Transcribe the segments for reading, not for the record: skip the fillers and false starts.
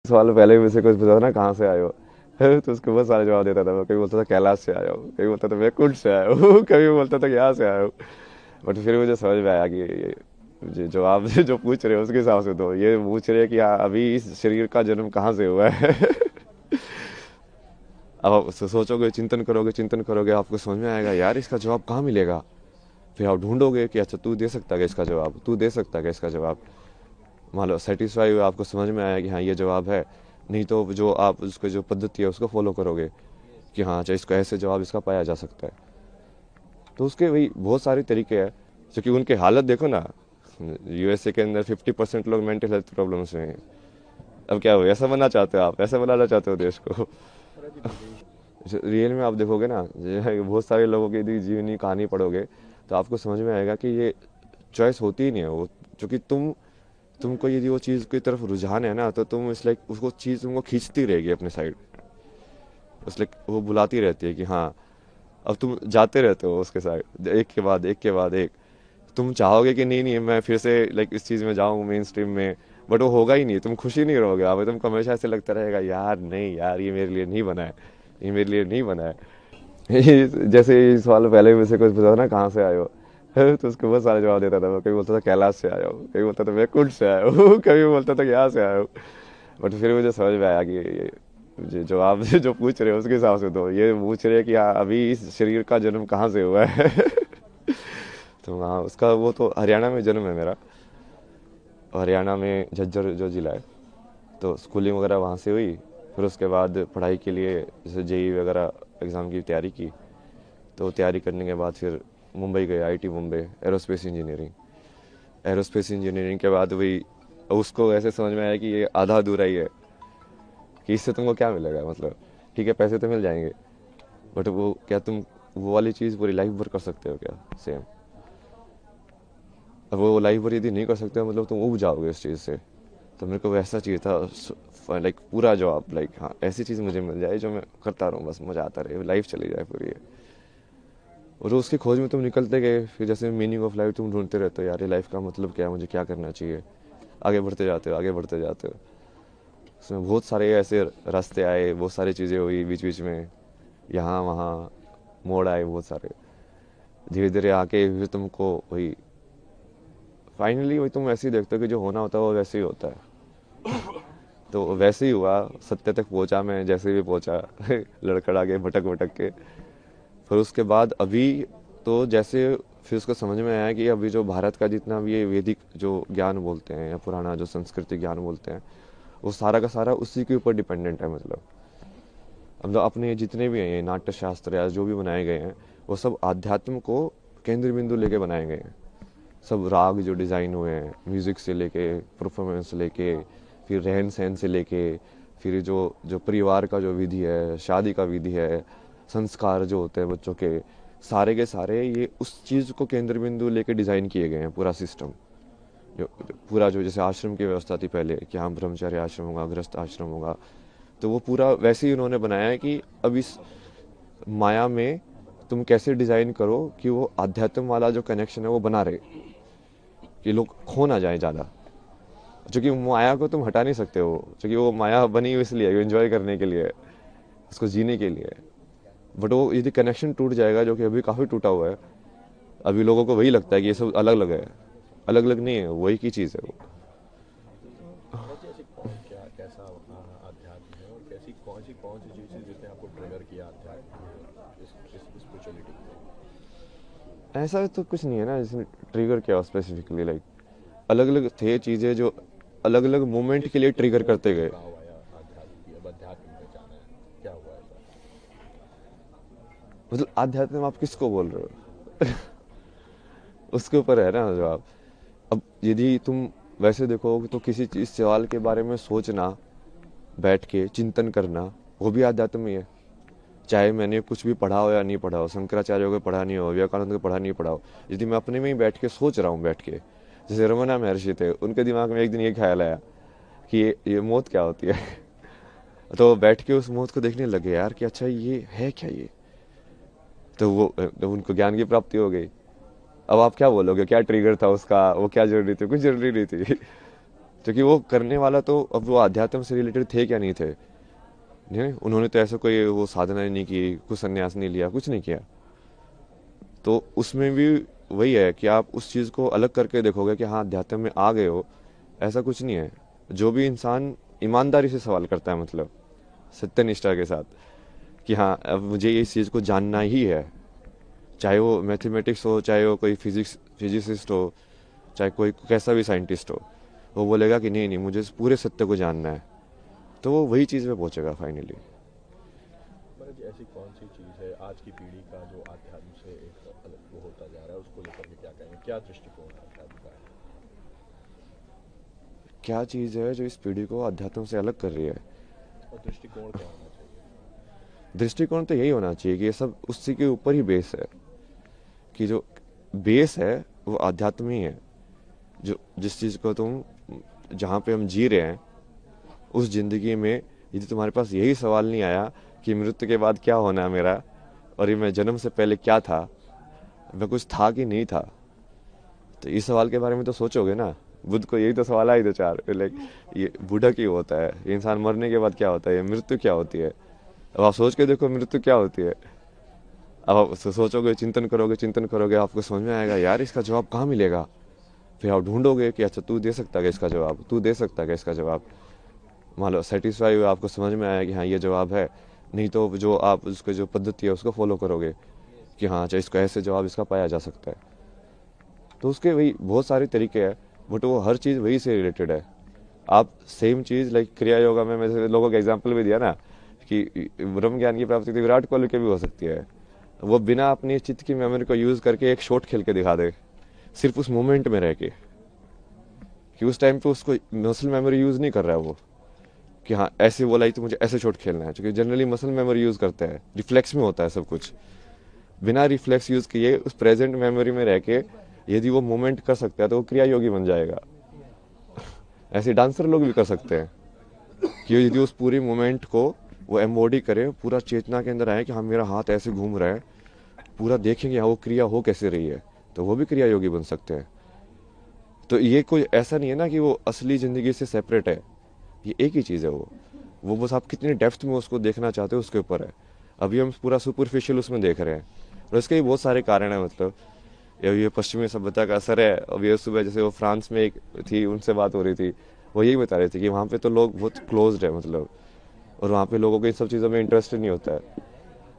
सवाल पहले भी मुझसे कुछ पूछा था ना, कहाँ से आए हो? तो उसको बहुत सारे जवाब देता था मैं। कभी बोलता था कैलाश से आया हूँ, कभी बोलता था मैं कुंड से आया हूँ, कभी बोलता था कि यहाँ से आया हूँ। बट फिर मुझे समझ में आया कि ये जो आप जो पूछ रहे हो उसके हिसाब से, तो ये पूछ रहे हैं कि हाँ अभी इस शरीर का जन्म कहाँ से हुआ है। अब आप सोचोगे, चिंतन करोगे, आपको समझ में आएगा यार इसका जवाब कहाँ मिलेगा। फिर आप ढूंढोगे कि अच्छा तू दे सकता है इसका जवाब, तू दे सकता है इसका जवाब। मान लो सेटिस्फाई हुआ, आपको समझ में आया कि हाँ ये जवाब है। नहीं तो जो आप उसके जो पद्धति है उसको फॉलो करोगे कि हाँ अच्छा इसको ऐसे जवाब इसका पाया जा सकता है। तो उसके वही बहुत सारे तरीके हैं। क्योंकि उनकी हालत देखो ना, यूएसए के अंदर 50% लोग मेंटल हेल्थ प्रॉब्लम्स में हैं। अब क्या हो, ऐसा बनना चाहते हो आप, ऐसा बनाना चाहते हो देश को? रियल में आप देखोगे ना, बहुत सारे लोगों की यदि जीवनी कहानी पढ़ोगे तो आपको समझ में आएगा कि ये चॉइस होती ही नहीं है वो। क्योंकि तुमको यदि वो चीज़ की तरफ रुझान है ना, तो तुम इस लाइक उसको चीज़ तुमको खींचती रहेगी अपने साइड। उस लाइक वो बुलाती रहती है कि हाँ, अब तुम जाते रहते हो उसके साइड, एक के बाद एक के बाद एक। तुम चाहोगे कि नहीं नहीं मैं फिर से लाइक इस चीज़ में जाऊँ मेन स्ट्रीम में, बट वो होगा ही नहीं, तुम खुशी नहीं रहोगे। अब तुमको हमेशा ऐसे लगता रहेगा यार नहीं यार ये मेरे लिए नहीं बना है, ये मेरे लिए नहीं बना है। जैसे ये सवाल पहले भी मुझसे कुछ पूछा था ना, कहाँ से आए हो? तो उसको बहुत सारे जवाब देता था मैं। कभी बोलता था कैलाश से आया हूँ, कभी बोलता था मैं कुंड से आया हूँ, कभी बोलता था कि यहाँ से आया हूँ। बट फिर मुझे समझ में आया कि ये जो आप जो पूछ रहे हो उसके हिसाब से, तो ये पूछ रहे हैं कि हाँ अभी इस शरीर का जन्म कहाँ से हुआ है। तो हाँ उसका वो तो हरियाणा में जन्म है मेरा। हरियाणा में झज्जर जो ज़िला है। तो स्कूलिंग वगैरह वहाँ से हुई। फिर उसके बाद पढ़ाई के लिए जैसे जेई वगैरह एग्ज़ाम की तैयारी की। तो तैयारी करने के बाद फिर मुंबई गए, IT Mumbai, aerospace engineering. Aerospace engineering के बाद वही उसको ऐसे समझ में आया कि ये आधा अधूरा ही है, कि इससे तुमको क्या मिलेगा। मतलब ठीक है पैसे तो मिल जाएंगे, बट वो क्या तुम वो वाली चीज़ पूरी लाइफ भर कर सकते हो क्या सेम? अब वो लाइफ भर यदि नहीं कर सकते हो, मतलब तुम उब जाओगे इस चीज़ से। तो मेरे को वैसा चाहिए था, लाइक पूरा जॉब, लाइक हाँ ऐसी चीज़ मुझे मिल जाए जो मैं करता रहूँ, बस मज़ा आता रहे, लाइफ चली जाए पूरी है। और उसकी खोज में तुम निकलते गए, फिर जैसे मीनिंग ऑफ लाइफ तुम ढूंढते रहते हो, यार ये लाइफ का मतलब क्या है, मुझे क्या करना चाहिए। आगे बढ़ते जाते हो, आगे बढ़ते जाते हो। उसमें बहुत सारे ऐसे रास्ते आए, बहुत सारी चीज़ें हुई बीच बीच में, यहाँ वहाँ मोड़ आए बहुत सारे। धीरे धीरे आके फिर तुमको वही फाइनली वही तुम वैसे ही देखते हो कि जो होना होता है वो वैसे ही होता है। तो वैसे ही हुआ, सत्य तक पहुंचा मैं जैसे भी पहुंचा। लड़खड़ा के भटक भटक के। फिर उसके बाद अभी तो जैसे फिर उसको समझ में आया कि अभी जो भारत का जितना भी ये वैदिक जो ज्ञान बोलते हैं या पुराना जो संस्कृति ज्ञान बोलते हैं, वो सारा का सारा उसी के ऊपर डिपेंडेंट है। मतलब अपने जितने भी हैं ये नाट्य शास्त्र या जो भी बनाए गए हैं, वो सब आध्यात्म को केंद्र बिंदु लेके बनाए गए हैं। सब राग जो डिज़ाइन हुए हैं, म्यूज़िक से लेके परफॉर्मेंस से लेके, फिर रहन सहन से लेके, फिर जो जो परिवार का जो विधि है, शादी का विधि है, संस्कार जो होते हैं बच्चों के सारे ये उस चीज़ को केंद्र बिंदु लेके डिज़ाइन किए गए हैं पूरा सिस्टम। जो पूरा जो जैसे आश्रम की व्यवस्था थी पहले कि हाँ ब्रह्मचर्य आश्रम होगा, गृहस्थ आश्रम होगा, तो वो पूरा वैसे ही उन्होंने बनाया है कि अब इस माया में तुम कैसे डिज़ाइन करो कि वो आध्यात्म वाला जो कनेक्शन है वो बना रहे, कि लोग खो ना जाए ज़्यादा। क्योंकि माया को तुम हटा नहीं सकते हो, क्योंकि वो माया बनी हुई इसलिए एंजॉय करने के लिए, उसको जीने के लिए। बट वो यदि कनेक्शन टूट जाएगा, जो कि अभी काफ़ी टूटा हुआ है, अभी लोगों को वही लगता है कि ये सब अलग अलग है। अलग अलग नहीं है, वही की चीज़ है वो। ऐसे ऐसे कौन क्या कैसा अध्यात्म है, और कौन सी चीज़ें जिसने आपको ट्रिगर किया अध्यात्म में, इस स्पिरिचुअलिटी को? ऐसा तो कुछ नहीं है ना जिसने ट्रिगर किया स्पेसिफिकली, लाइक अलग अलग थे चीज़ें जो अलग अलग मोमेंट के लिए किस ट्रिगर मोमेंट करते पे गए। जुड़ाव आया अध्यात्म की, अब अध्यात्म में जाना है, क्या हुआ ऐसा? मतलब आध्यात्म आप किसको बोल रहे हो? उसके ऊपर है ना जवाब। अब यदि तुम वैसे देखो तो किसी चीज़ सवाल के बारे में सोचना, बैठ के चिंतन करना, वो भी अध्यात्म ही है। चाहे मैंने कुछ भी पढ़ा हो या नहीं पढ़ा हो, शंकराचार्य को पढ़ा नहीं हो, विवेकानंद को पढ़ा नहीं पढ़ा हो, यदि मैं अपने में ही बैठ के सोच रहा हूँ, बैठ के जैसे रमना महर्षि थे, उनके दिमाग में एक दिन ये ख्याल आया कि ये मौत क्या होती है। तो बैठ के उस मौत को देखने लगे यार कि अच्छा ये है क्या ये। तो उनको ज्ञान की प्राप्ति हो गई। अब आप क्या बोलोगे, क्या ट्रिगर था उसका, वो क्या जरूरी थी? कुछ जरूरी नहीं थी। क्योंकि वो करने वाला तो अब वो अध्यात्म से रिलेटेड थे क्या नहीं थे, नहीं उन्होंने तो ऐसा कोई वो साधना नहीं की, कुछ संन्यास नहीं लिया, कुछ नहीं किया। तो उसमें भी वही है कि आप उस चीज़ को अलग करके देखोगे कि हाँ अध्यात्म में आ गए हो, ऐसा कुछ नहीं है। जो भी इंसान ईमानदारी से सवाल करता है, मतलब सत्यनिष्ठा के साथ कि हाँ अब मुझे इस चीज़ को जानना ही है, चाहे वो मैथमेटिक्स हो, चाहे वो कोई फिजिसिस्ट हो, चाहे कोई कैसा भी साइंटिस्ट हो, वो बोलेगा कि नहीं नहीं मुझे इस पूरे सत्य को जानना है, तो वो वही चीज़ में पहुंचेगा फाइनली। महाराज जी, ऐसी कौन सी चीज़ है आज की पीढ़ी का जो आध्यात्म से एक अलग वो होता जा रहा है, उसको लेकर के क्या कहेंगे, क्या दृष्टिकोण है आध्यात्म का? क्या चीज़ है जो इस पीढ़ी को अध्यात्म से अलग कर रही है? और दृष्टिकोण क्या होना चाहिए? दृष्टिकोण तो यही होना चाहिए कि ये सब उसी के ऊपर ही बेस है, कि जो बेस है वो आध्यात्म ही है। जो जिस चीज़ को तुम, जहाँ पे हम जी रहे हैं उस जिंदगी में, यदि तुम्हारे पास यही सवाल नहीं आया कि मृत्यु के बाद क्या होना है मेरा, और ये मैं जन्म से पहले क्या था, मैं कुछ था कि नहीं था, तो इस सवाल के बारे में तो सोचोगे ना। बुद्ध को यही तो सवाल आए थे चार, लाइक ये बूढ़ा क्यों होता है, ये इंसान मरने के बाद क्या होता है, ये मृत्यु क्या होती है। अब आप सोच के देखो मृत्यु क्या होती है। अब आप सोचोगे, चिंतन करोगे, आपको समझ में आएगा यार इसका जवाब कहाँ मिलेगा। फिर आप ढूंढोगे कि अच्छा तू दे सकता है इसका जवाब, तू दे सकता है इसका जवाब। मान लो सेटिस्फाई हुआ, आपको समझ में आया कि हाँ ये जवाब है, नहीं तो जो आप उसको जो पद्धति है उसको फॉलो करोगे कि हाँ अच्छा इसको ऐसे जवाब इसका पाया जा सकता है। तो उसके वही बहुत सारे तरीके हैं, बट वो हर चीज़ वही से रिलेटेड है। आप सेम चीज़ लाइक क्रिया योगा में मैंने लोगों का एग्जाम्पल भी दिया ना कि ब्रह्म ज्ञान की प्राप्ति तो विराट कोहली के भी हो सकती है। वो बिना अपनी चित्त की मेमोरी को यूज़ करके एक शॉट खेल के दिखा दे, सिर्फ उस मोमेंट में रह के, कि उस टाइम पे उसको मसल मेमोरी यूज़ नहीं कर रहा है वो, कि हाँ ऐसे बोला ही तो मुझे ऐसे शॉट खेलना है, क्योंकि जनरली मसल मेमोरी यूज़ करते हैं, रिफ्लेक्स में होता है सब कुछ। बिना रिफ्लेक्स यूज़ किए उस प्रेजेंट मेमोरी में रह के यदि वो मोमेंट कर सकता है तो वो क्रिया योगी बन जाएगा। ऐसे डांसर लोग भी कर सकते हैं कि यदि उस पूरी मोमेंट को वो एम्बॉडी करे, पूरा चेतना के अंदर आए कि हाँ मेरा हाथ ऐसे घूम रहा है, पूरा देखेंगे हाँ वो क्रिया हो कैसे रही है, तो वो भी क्रिया योगी बन सकते हैं। तो ये कोई ऐसा नहीं है ना कि वो असली ज़िंदगी से सेपरेट है, ये एक ही चीज़ है। वो बस आप कितनी डेप्थ में उसको देखना चाहते हो उसके ऊपर है। अभी हम पूरा सुपरफिशियल उसमें देख रहे हैं, और इसके भी बहुत सारे कारण हैं। मतलब ये पश्चिमी सभ्यता का असर है। अब ये सुबह जैसे वो फ्रांस में एक थी, उनसे बात हो रही थी, वो यही बता रहे थे कि वहाँ पे तो लोग बहुत क्लोज्ड है, मतलब, और वहाँ पे लोगों को इन सब चीज़ों में इंटरेस्ट नहीं होता है।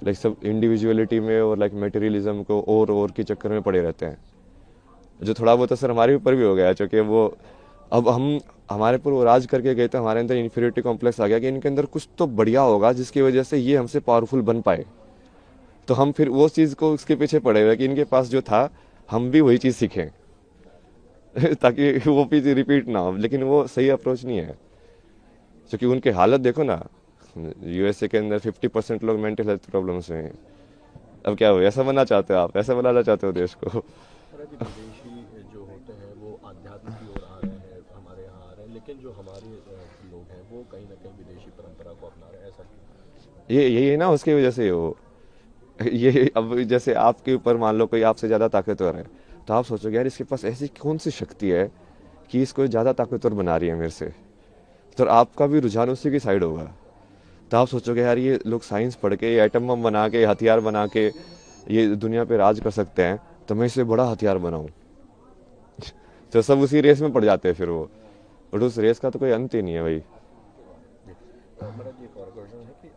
लाइक सब इंडिविजुअलिटी में और लाइक मटेरियलिज्म को और के चक्कर में पड़े रहते हैं, जो थोड़ा बहुत असर हमारे ऊपर भी हो गया है। क्योंकि वो अब हम हमारे पर वो राज करके गए थे, हमारे अंदर इन्फीरियरिटी कॉम्प्लेक्स आ गया कि इनके अंदर कुछ तो बढ़िया होगा जिसकी वजह से ये हमसे पावरफुल बन पाए। तो हम फिर वो चीज़ को उसके पीछे पड़े हुए कि इनके पास जो था हम भी वही चीज़ सीखें ताकि वो चीज़ रिपीट ना हो। लेकिन वो सही अप्रोच नहीं है, क्योंकि उनकी हालत देखो ना, यूएसए के अंदर 50% लोग मेंटल हेल्थ प्रॉब्लम्स में हैं। अब क्या हो, ऐसा बनना चाहते हो आप, ऐसा बनाना चाहते हो देश को? महाराज जी, विदेशी जो होते हैं वो आध्यात्म की ओर आ रहे हैं, हमारे यहाँ आ रहे हैं, लेकिन जो हमारे लोग हैं वो कहीं ना कहीं विदेशी परंपरा को अपना रहे हैं, ऐसा क्यों? ये यही है ना, उसकी वजह से वो ये अब जैसे आपके ऊपर मान लो कोई आपसे ज़्यादा ताकतवर है, तो आप सोचोगे यार इसके पास ऐसी कौन सी शक्ति है कि इसको ज़्यादा ताकतवर बना रही है मेरे से, तो आपका भी रुझान उसी की साइड होगा। तो आप सोचोगे यार ये लोग साइंस पढ़ के, ये एटम बम बना के, हथियार बना के ये दुनिया पे राज कर सकते हैं, तो मैं इससे बड़ा हथियार बनाऊं। तो सब उसी रेस में पड़ जाते हैं फिर वो, और उस रेस का तो कोई अंत ही नहीं है भाई। जी। महाराज जी, एक और क्वेश्चन है कि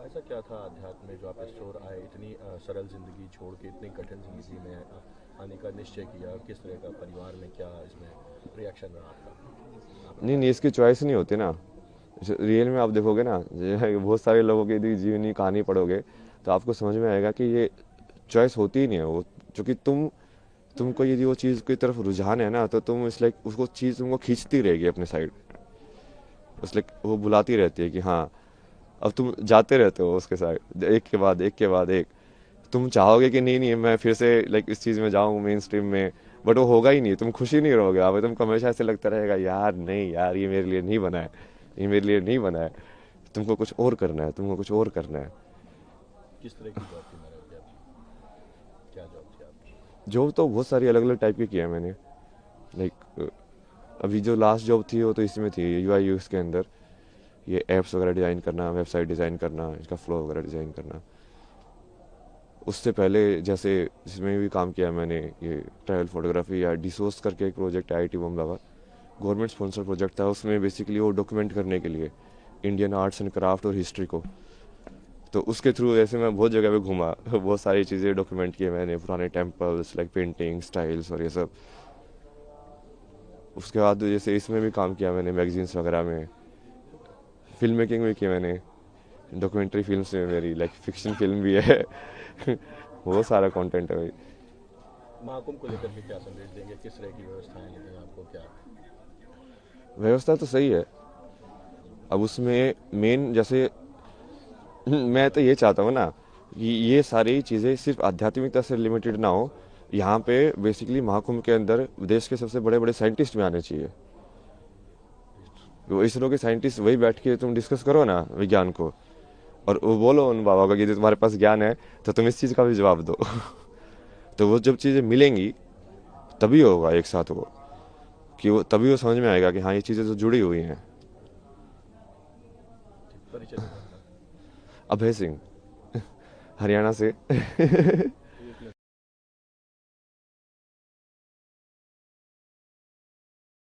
ऐसा क्या था आध्यात्म में जो आप इस ओर आए, इतनी सरल जिंदगी छोड़ के इतनी कठिन जिंदगी में आने का निश्चय किया? किस तरह का परिवार में क्या इसमें रिएक्शन रहा आपका? आप नहीं बता नहीं, इसकी चॉइस नहीं होती ना। रियल में आप देखोगे ना, बहुत सारे लोगों की यदि जीवनी कहानी पढ़ोगे तो आपको समझ में आएगा कि ये चॉइस होती ही नहीं है वो। क्योंकि तुमको यदि वो चीज़ की तरफ रुझान है ना, तो तुम इस लाइक उसको चीज़ तुमको खींचती रहेगी अपने साइड, उस लाइक वो बुलाती रहती है कि हाँ, अब तुम जाते रहते हो उसके साइड, एक के बाद एक के बाद एक। तुम चाहोगे कि नहीं नहीं मैं फिर से लाइक इस चीज़ में जाऊँ मेन स्ट्रीम में, बट वो होगा ही नहीं, तुम खुशी नहीं रहोगे। अब तुमको हमेशा ऐसे लगता रहेगा यार नहीं यार ये मेरे लिए नहीं बना है, ये मेरे लिए नहीं बना है। तुमको कुछ और करना है, तुमको कुछ और करना है। किस तरह की जॉब थी महाराज जी आपकी? क्या जॉब थी आपकी? जॉब तो बहुत सारी अलग अलग टाइप की किया है मैंने। लाइक अभी जो लास्ट जॉब थी वो तो इसमें थी, यूआई यूएक्स के अंदर, ये ऐप्स वगैरह डिज़ाइन करना, वेबसाइट डिज़ाइन करना, इसका फ्लो वगैरह डिज़ाइन करना। उससे पहले जैसे इसमें भी काम किया मैंने, ये ट्रैवल फोटोग्राफी या डिसोर्स करके एक प्रोजेक्ट आईआईटी बॉम्बे का गवर्नमेंट स्पॉन्सर प्रोजेक्ट था। उसमें बेसिकली वो डॉक्यूमेंट करने के लिए इंडियन आर्ट्स एंड क्राफ्ट और हिस्ट्री को, तो उसके थ्रू ऐसे मैं बहुत जगह पे घूमा बहुत सारी चीज़ें डॉक्यूमेंट किए मैंने, पुराने टेम्पल्स लाइक पेंटिंग स्टाइल्स और ये सब। उसके बाद जैसे इसमें भी काम किया मैंने, मैगजीन्स वगैरह में, फिल्म मेकिंग भी की मैंने, डॉक्यूमेंट्री फिल्म्स में मेरी लाइक फिक्शन फिल्म भी है बहुत सारा कंटेंट है भाई। महाकुंभ को लेकर के क्या संदेश देंगे, किस तरह की व्यवस्थाएं लगी आपको, क्या? व्यवस्था तो सही है। अब उसमें मेन जैसे मैं तो ये चाहता हूँ ना कि ये सारी चीज़ें सिर्फ आध्यात्मिकता से लिमिटेड ना हो। यहाँ पे बेसिकली महाकुंभ के अंदर देश के सबसे बड़े बड़े साइंटिस्ट भी आने चाहिए। वो इसरो के साइंटिस्ट वही बैठ के तुम डिस्कस करो ना विज्ञान को, और वो बोलो उन बाबा को कि यदि तुम्हारे पास ज्ञान है तो तुम इस चीज़ का भी जवाब दो तो वो जब चीज़ें मिलेंगी तभी होगा एक साथ वो, कि वो तभी वो समझ में आएगा कि हाँ ये चीज़ें तो जुड़ी हुई हैं। परिचय देना। अभय सिंह हरियाणा से